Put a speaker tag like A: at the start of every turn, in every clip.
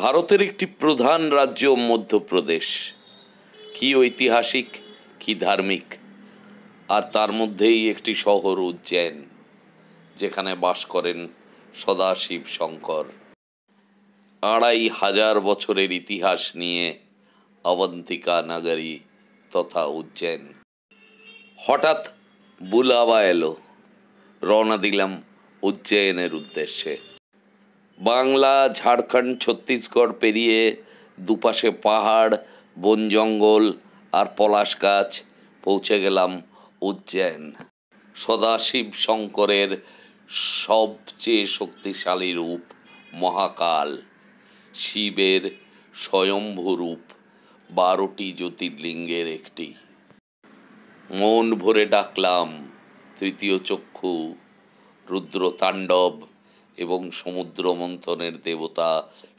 A: ভারতের একটি প্রধান রাজ্য মধ্যপ্রদেশ, কি ঐতিহাসিক, কি ধার্মিক, আর তার মধ্যেই একটি শহর উজ্জয়ন, যেখানে বাস করেন সদাশিব শঙ্কর। ২৫০০ বছরের ইতিহাস নিয়ে অবন্তিকা নগরী তথা উজ্জয়ন। হঠাৎ বুলাবা এলো, রওনা দিলাম উজ্জয়নের উদ্দেশ্যে। বাংলা, ঝাড়খণ্ড, ছত্তিশগড় পেরিয়ে দুপাশে পাহাড়, বন জঙ্গল আর পলাশ গাছ, পৌঁছে গেলাম উজ্জয়ন। সদাশিব শঙ্করের সবচেয়ে শক্তিশালী রূপ মহাকাল, শিবের স্বয়ম্ভু রূপ, ১২টি জ্যোতির্লিঙ্গের একটি। মন ভরে ডাকলাম তৃতীয় চক্ষু, রুদ্রতাণ্ডব এবং সমুদ্র মন্থনের দেবতা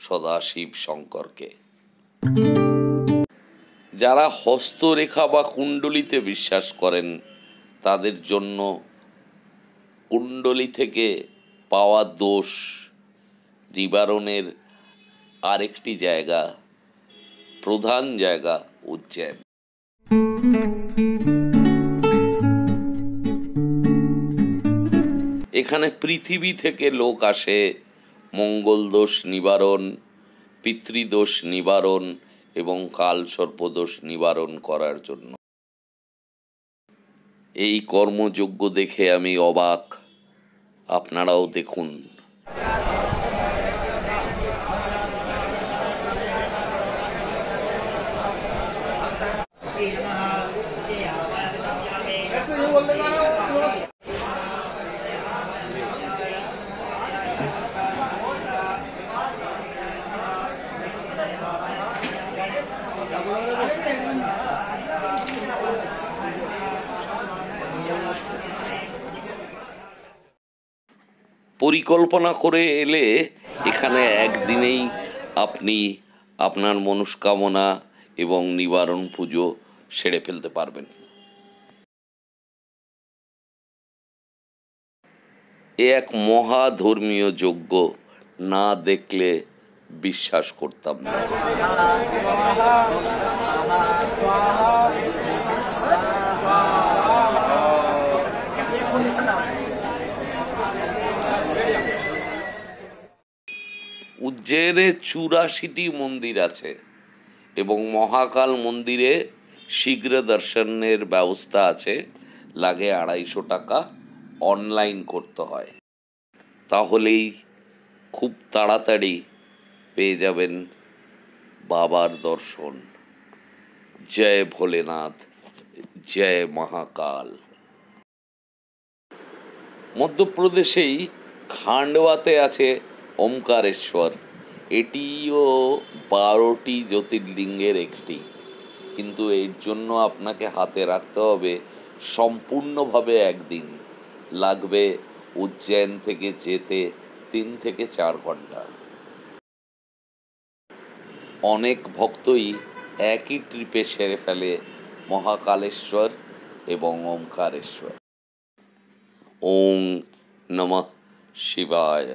A: সদাশিব শঙ্করকে। যারা হস্তরেখা বা কুণ্ডলিতে বিশ্বাস করেন, তাদের জন্য কুণ্ডলী থেকে পাওয়া দোষ নিবারণের আরেকটি জায়গা, প্রধান জায়গা উজ্জয়ন। এখানে পৃথিবী থেকে লোক আসে মঙ্গল দোষ নিবারণ, পিতৃদোষ নিবারণ এবং কালসর্পদোষ নিবারণ করার জন্য। এই কর্মযজ্ঞ দেখে আমি অবাক, আপনারাও দেখুন। পরিকল্পনা করে এলে এখানে একদিনেই আপনি আপনার মনস্কামনা এবং নিবারণ পুজো সেরে ফেলতে পারবেন। এ এক মহা ধর্মীয় যজ্ঞ, না দেখলে বিশ্বাস করতাম না। উজ্জয়নে ৮৪টি মন্দির আছে এবং মহাকাল মন্দিরে শীঘ্র দর্শনের ব্যবস্থা আছে। লাগে ২৫০ টাকা, অনলাইন করতে হয়। তাহলেই খুব তাড়াতাড়ি পেয়ে যাবেন বাবার দর্শন। জয় ভোলেনাথ, জয় মহাকাল। মধ্যপ্রদেশেই খান্ডওয়াতে আছে ওমকারেশ্বর। এটিও ১২টি জ্যোতির্লিঙ্গের একটি, কিন্তু এর জন্য আপনাকে হাতে রাখতে হবে সম্পূর্ণভাবে একদিন। লাগবে উজ্জয়ন থেকে যেতে ৩ থেকে ৪ ঘন্টা। অনেক ভক্তই একই ট্রিপে সেরে ফেলে মহাকালেশ্বর এবং ওমকারেশ্বর। ওম নমঃ শিবায়।